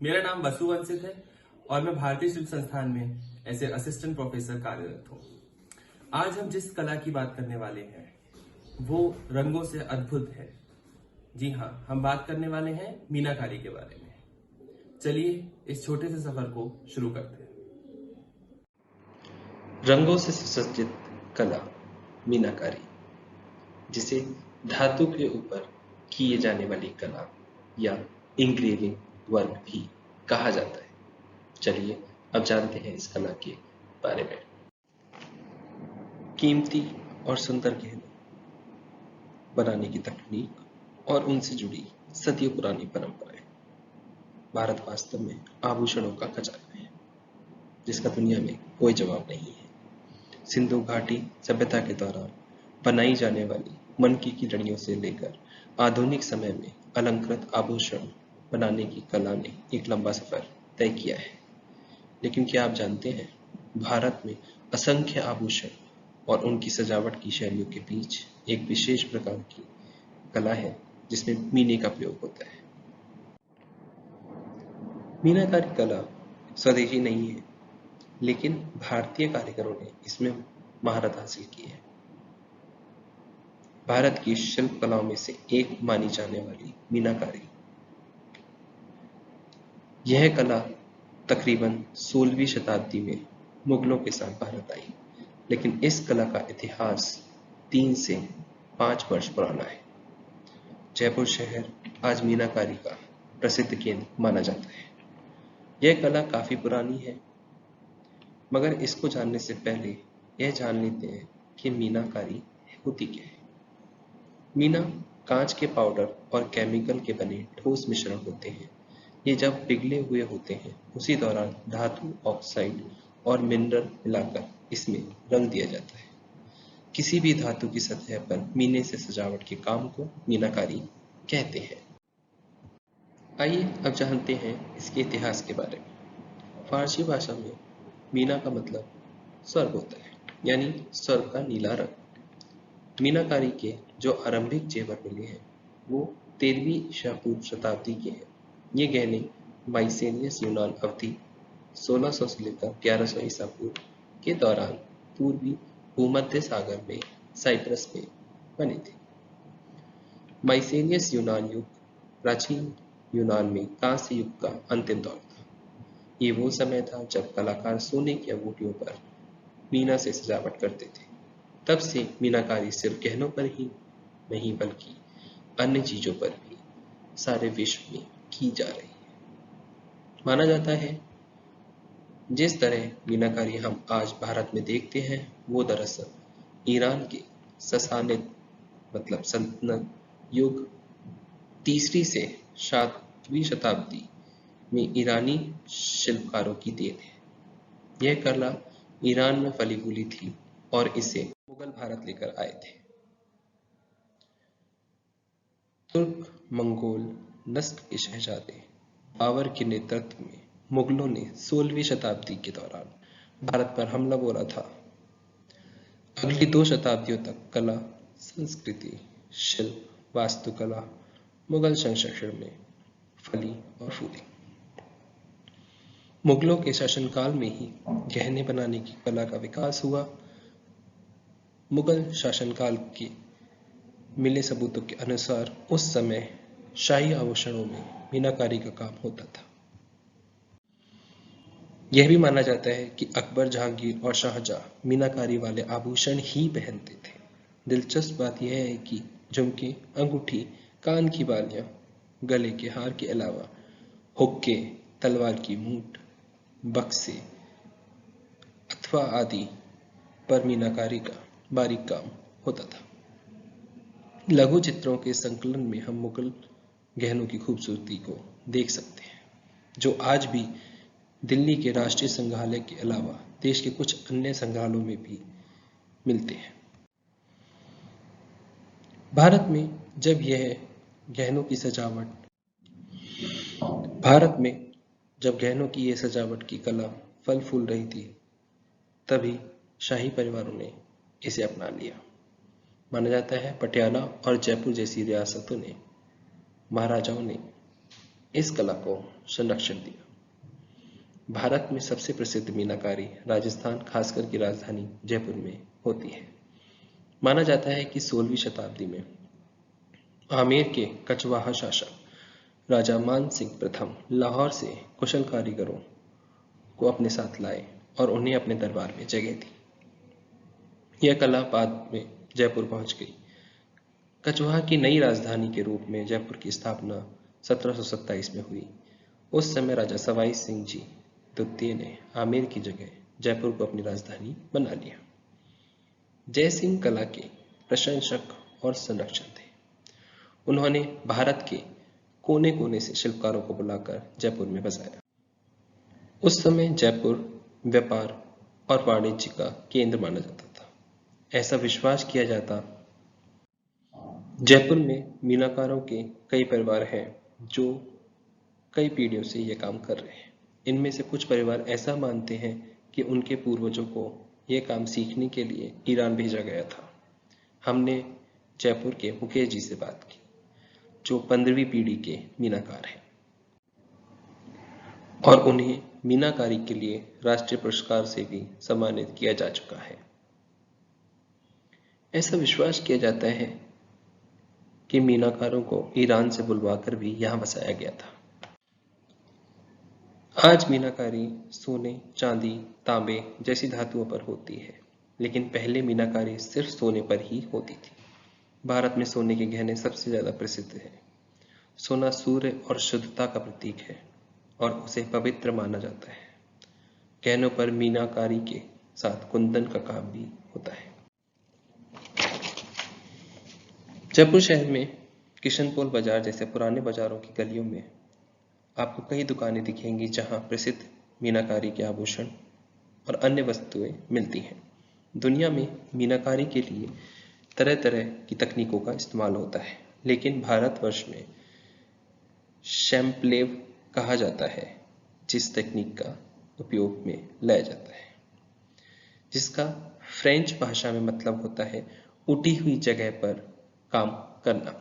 मेरा नाम वसु वंशित है और मैं भारतीय शिल्प संस्थान में ऐसे असिस्टेंट प्रोफेसर कार्यरत हूँ। आज हम जिस कला की बात करने वाले हैं वो रंगों से अद्भुत है। जी हाँ, हम बात करने वाले हैं मीनाकारी के बारे में। चलिए इस छोटे से सफर को शुरू करते हैं। रंगों से सुसज्जित कला मीनाकारी, जिसे धातु के ऊपर किए जाने वाली कला या इंग्रेविंग वर्क भी कहा जाता है। चलिए अब जानते हैं इस कला के बारे में। कीमती और सुंदर गहने बनाने की तकनीक और उनसे जुड़ी सदियों पुरानी परंपराएं। भारत वास्तव में आभूषणों का खजाना है, जिसका दुनिया में कोई जवाब नहीं है। सिंधु घाटी सभ्यता के दौरान बनाई जाने वाली मनकी की लड़ियों से लेकर आधुनिक समय में अलंकृत आभूषण बनाने की कला ने एक लंबा सफर तय किया है। लेकिन क्या आप जानते हैं, भारत में असंख्य आभूषण और उनकी सजावट की शैलियों के बीच एक विशेष प्रकार की कला है जिसमें मीने का प्रयोग होता है। मीनाकारी कला स्वदेशी नहीं है, लेकिन भारतीय कारीगरों ने इसमें महारत हासिल की है। भारत की शिल्प कलाओं में से एक मानी जाने वाली मीनाकारी, यह कला तकरीबन 16वीं शताब्दी में मुगलों के साथ भारत आई, लेकिन इस कला का इतिहास 3 से 5 वर्ष पुराना है। जयपुर शहर आज मीनाकारी का प्रसिद्ध केंद्र माना जाता है। यह कला काफी पुरानी है, मगर इसको जानने से पहले यह जान लेते हैं कि मीनाकारी होती क्या है। मीना कांच के पाउडर और केमिकल के बने ठोस मिश्रण होते हैं। ये जब पिघले हुए होते हैं उसी दौरान धातु, ऑक्साइड और मिनरल मिलाकर इसमें रंग दिया जाता है। किसी भी धातु की सतह पर मीने से सजावट के काम को मीनाकारी कहते हैं। आइए अब जानते हैं इसके इतिहास के बारे में। फारसी भाषा में मीना का मतलब स्वर्ग होता है, यानी स्वर्ग का नीला रंग। मीनाकारी के जो आरंभिक जेवर मिले हैं वो 13वीं ईसा पूर्व शताब्दी के हैं। ये गहने माइसेनियस यूनान अवधि 1600 से लेकर 1100 ईसा पूर्व के दौरान पूर्वी भूमध्य सागर में साइप्रस में बने थे। माइसेनियस यूनान युग प्राचीन यूनान में कांस्य युग का अंतिम दौर था। ये वो समय था जब कलाकार सोने की अंगूठियों पर मीना से सजावट करते थे। तब से मीनाकारी सिर्फ गहनों पर ही नहीं बल्कि अन्य चीजों पर भी सारे विश्व में की जा रही है। माना जाता है जिस तरह मीनाकारी हम आज भारत में देखते हैं वो दरअसल ईरान के ससानिद मतलब सल्तनत युग 3री से 7वीं शताब्दी में ईरानी शिल्पकारों की देन है। यह कला ईरान में फली फूली थी और इसे मुगल भारत लेकर आए थे। तुर्क मंगोल नस्ल के शहजादे बाबर के नेतृत्व में मुगलों ने 16वीं शताब्दी के दौरान भारत पर हमला बोला था। अगली 2 शताब्दियों तक कला, संस्कृति, शिल्प, वास्तुकला मुगल संरक्षण में फली और फूली। मुगलों के शासनकाल में ही गहने बनाने की कला का विकास हुआ। मुगल शासनकाल के मिले सबूतों के अनुसार उस समय शाही आभूषणों में मीनाकारी का काम होता था। यह भी माना जाता है कि अकबर, जहांगीर और शाहजहां मीनाकारी वाले आभूषण ही पहनते थे। दिलचस्प बात यह है कि झुमके, अंगूठी, कान की बालियां, गले के हार के अलावा हुक्के, तलवार की मूठ, बक्से अथवा आदि पर मीनाकारी का बारीक काम होता था। लघु चित्रों के संकलन में हम मुगल गहनों की खूबसूरती को देख सकते हैं, जो आज भी दिल्ली के राष्ट्रीय संग्रहालय के अलावा देश के कुछ अन्य संग्रहालयों में भी मिलते हैं। भारत में जब गहनों की यह सजावट की कला फल फूल रही थी, तभी शाही परिवारों ने इसे अपना लिया। माना जाता है पटियाला और जयपुर जैसी रियासतों ने, महाराजाओं ने इस कला को संरक्षण दिया। भारत में सबसे प्रसिद्ध मीनाकारी राजस्थान, खासकर की राजधानी जयपुर में होती है। माना जाता है कि 16वीं शताब्दी में आमेर के कछवाहा शासक राजा मान सिंह प्रथम लाहौर से कुशल कारीगरों को अपने साथ लाए और उन्हें अपने दरबार में जगह दी। यह कला बाद में जयपुर पहुंच गई। कछवाहा की नई राजधानी के रूप में जयपुर की स्थापना 1727 में हुई। उस समय राजा सवाई सिंह जी द्वितीय ने आमेर की जगह जयपुर को अपनी राजधानी बना लिया। जय सिंह कला के प्रशंसक और संरक्षक थे। उन्होंने भारत के कोने कोने से शिल्पकारों को बुलाकर जयपुर में बसाया। उस समय जयपुर व्यापार और वाणिज्य का केंद्र माना जाता था। ऐसा विश्वास किया जाता जयपुर में मीनाकारों के कई परिवार हैं जो कई पीढ़ियों से यह काम कर रहे हैं। इनमें से कुछ परिवार ऐसा मानते हैं कि उनके पूर्वजों को यह काम सीखने के लिए ईरान भेजा गया था। हमने जयपुर के मुकेश जी से बात की, जो 15वीं पीढ़ी के मीनाकार हैं और उन्हें मीनाकारी के लिए राष्ट्रीय पुरस्कार से भी सम्मानित किया जा चुका है। ऐसा विश्वास किया जाता है कि मीनाकारों को ईरान से बुलवाकर भी यहां बसाया गया था। आज मीनाकारी सोने, चांदी, तांबे जैसी धातुओं पर होती है, लेकिन पहले मीनाकारी सिर्फ सोने पर ही होती थी। भारत में सोने के गहने सबसे ज्यादा प्रसिद्ध है। सोना सूर्य और शुद्धता का प्रतीक है और उसे पवित्र माना जाता है। गहनों पर मीनाकारी के साथ कुंदन का काम भी होता है। जयपुर शहर में किशनपोल बाजार जैसे पुराने बाजारों की गलियों में आपको कई दुकानें दिखेंगी जहां प्रसिद्ध मीनाकारी के आभूषण और अन्य वस्तुएं मिलती हैं। दुनिया में मीनाकारी के लिए तरह तरह की तकनीकों का इस्तेमाल होता है, लेकिन भारतवर्ष में शैम्पलेव कहा जाता है जिस तकनीक का उपयोग में लाया जाता है, जिसका फ्रेंच भाषा में मतलब होता है उठी हुई जगह पर काम करना।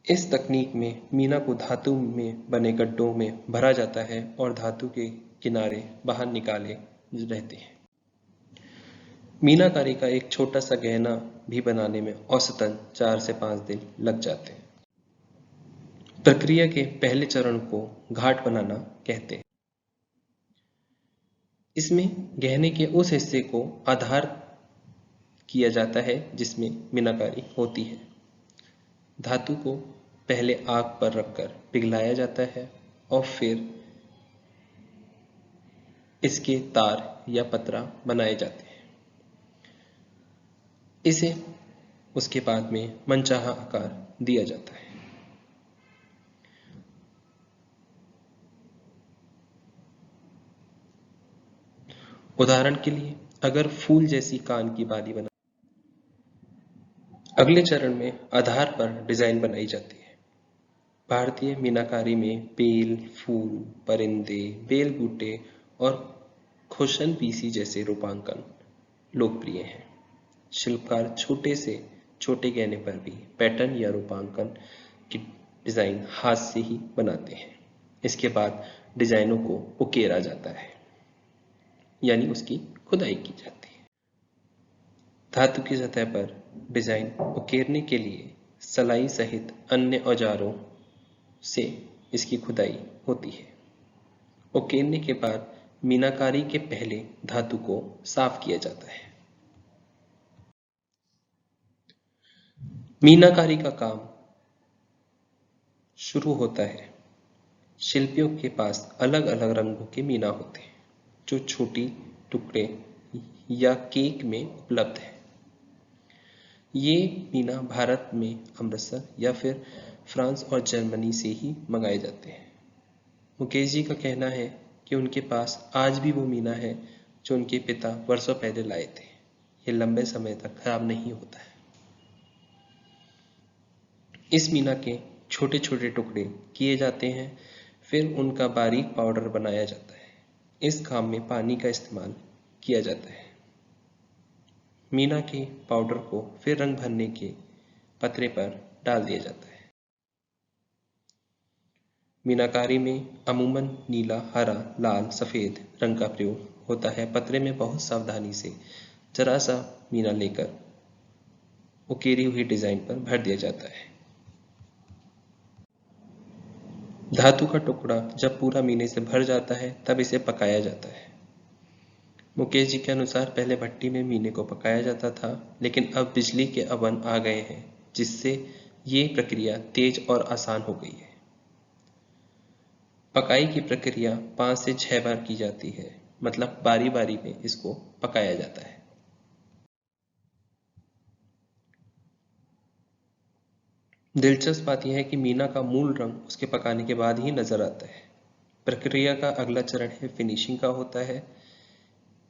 इस तकनीक में मीना को धातु में बने गड्ढों में भरा जाता है और धातु के किनारे बाहर निकाले रहते हैं। मीनाकारी का एक छोटा सा गहना भी बनाने में औसतन 4 से 5 दिन लग जाते हैं। प्रक्रिया के पहले चरण को घाट बनाना कहते हैं। इसमें गहने के उस हिस्से को आधार किया जाता है जिसमें मीनाकारी होती है। धातु को पहले आग पर रखकर पिघलाया जाता है और फिर इसके तार या पतरा बनाए जाते हैं। इसे उसके बाद में मनचाहा आकार दिया जाता है। उदाहरण के लिए अगर फूल जैसी कान की बाली बना, अगले चरण में आधार पर डिजाइन बनाई जाती है। भारतीय मीनाकारी में बेल, फूल, परिंदे, बेल बूटे और खुशन पीसी जैसे रूपांकन लोकप्रिय हैं। शिल्पकार छोटे से छोटे गहने पर भी पैटर्न या रूपांकन की डिजाइन हाथ से ही बनाते हैं। इसके बाद डिजाइनों को उकेरा जाता है, यानी उसकी खुदाई की जाती है। धातु की सतह पर डिजाइन उकेरने के लिए सलाई सहित अन्य औजारों से इसकी खुदाई होती है। उकेरने के बाद मीनाकारी के पहले धातु को साफ किया जाता है। मीनाकारी का काम शुरू होता है। शिल्पियों के पास अलग अलग रंगों के मीना होते हैं जो छोटी टुकड़े या केक में उपलब्ध है। ये मीना भारत में अमृतसर या फिर फ्रांस और जर्मनी से ही मंगाए जाते हैं। मुकेश जी का कहना है कि उनके पास आज भी वो मीना है जो उनके पिता वर्षों पहले लाए थे। ये लंबे समय तक खराब नहीं होता है। इस मीना के छोटे छोटे टुकड़े किए जाते हैं, फिर उनका बारीक पाउडर बनाया जाता है। इस काम में पानी का इस्तेमाल किया जाता है। मीना के पाउडर को फिर रंग भरने के पतरे पर डाल दिया जाता है। मीनाकारी में अमूमन नीला, हरा, लाल, सफेद रंग का प्रयोग होता है। पतरे में बहुत सावधानी से जरा सा मीना लेकर उकेरी हुई डिजाइन पर भर दिया जाता है। धातु का टुकड़ा जब पूरा मीने से भर जाता है तब इसे पकाया जाता है। मुकेश जी के अनुसार पहले भट्टी में मीने को पकाया जाता था, लेकिन अब बिजली के अवन आ गए हैं, जिससे ये प्रक्रिया तेज और आसान हो गई है। पकाई की प्रक्रिया 5 से 6 बार की जाती है, मतलब बारी बारी में इसको पकाया जाता है। दिलचस्प बात यह है कि मीना का मूल रंग उसके पकाने के बाद ही नजर आता है। प्रक्रिया का अगला चरण है फिनिशिंग का होता है।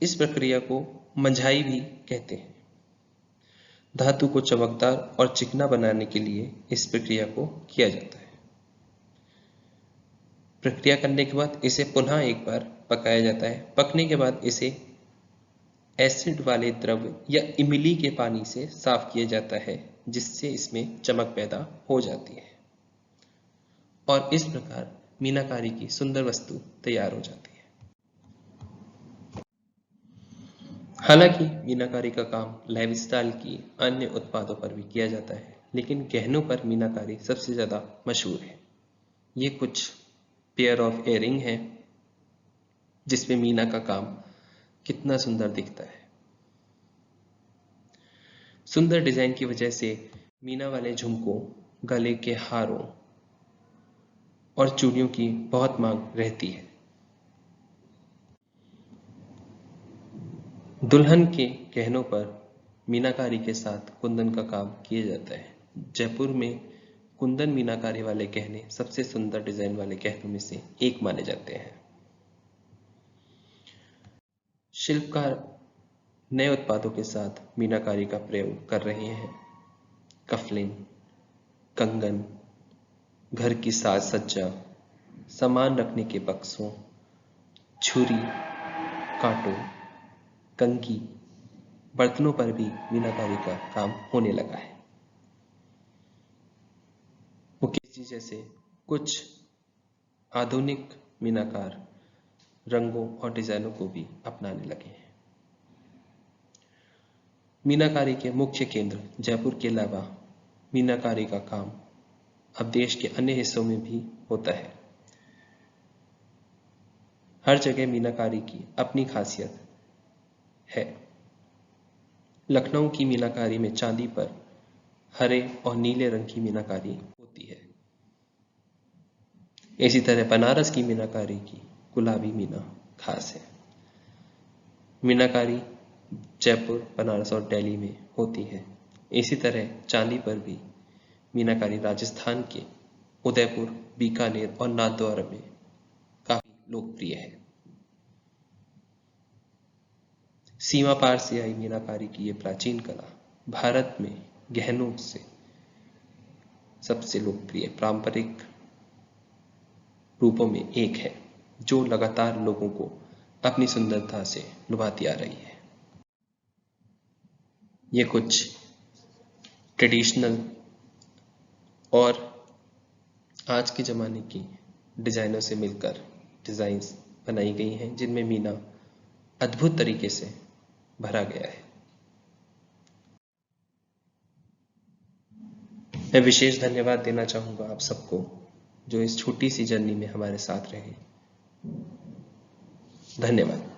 इस प्रक्रिया को मंझाई भी कहते हैं। धातु को चमकदार और चिकना बनाने के लिए इस प्रक्रिया को किया जाता है। प्रक्रिया करने के बाद इसे पुनः एक बार पकाया जाता है। पकने के बाद इसे एसिड वाले द्रव या इमली के पानी से साफ किया जाता है, जिससे इसमें चमक पैदा हो जाती है और इस प्रकार मीनाकारी की सुंदर वस्तु तैयार हो जाती है। हालांकि मीनाकारी का काम लाइफस्टाइल की अन्य उत्पादों पर भी किया जाता है, लेकिन गहनों पर मीनाकारी सबसे ज्यादा मशहूर है। ये कुछ पेयर ऑफ इयररिंग है जिसमें मीना का काम कितना सुंदर दिखता है। सुंदर डिजाइन की वजह से मीना वाले झुमकों, गले के हारों और चूड़ियों की बहुत मांग रहती है। दुल्हन के गहनों पर मीनाकारी के साथ कुंदन का काम किया जाता है। जयपुर में कुंदन मीनाकारी वाले गहने सबसे सुंदर डिजाइन वाले गहनों में से एक माने जाते हैं। शिल्पकार नए उत्पादों के साथ मीनाकारी का प्रयोग कर रहे हैं। कफलिंग, कंगन, घर की साज सज्जा, सामान रखने के बक्सों, छुरी, कांटों, कंघी, बर्तनों पर भी मीनाकारी का काम होने लगा है। मुकेश जी जैसे कुछ आधुनिक मीनाकार रंगों और डिजाइनों को भी अपनाने लगे हैं। मीनाकारी के मुख्य केंद्र जयपुर के अलावा मीनाकारी का काम अब देश के अन्य हिस्सों में भी होता है। हर जगह मीनाकारी की अपनी खासियत है। लखनऊ की मीनाकारी में चांदी पर हरे और नीले रंग की मीनाकारी होती है। इसी तरह बनारस की मीनाकारी की गुलाबी मीना खास है। मीनाकारी जयपुर, बनारस और दिल्ली में होती है। इसी तरह चांदी पर भी मीनाकारी राजस्थान के उदयपुर, बीकानेर और नाथद्वारा में काफी लोकप्रिय है। सीमा पार से आई मीनाकारी की ये प्राचीन कला भारत में गहनों से सबसे लोकप्रिय पारंपरिक रूपों में एक है, जो लगातार लोगों को अपनी सुंदरता से लुभाती आ रही है। ये कुछ ट्रेडिशनल और आज के जमाने की डिजाइनों से मिलकर डिजाइन्स बनाई गई हैं, जिनमें मीना अद्भुत तरीके से भरा गया है। मैं विशेष धन्यवाद देना चाहूंगा आप सबको जो इस छोटी सी जर्नी में हमारे साथ रहे। धन्यवाद।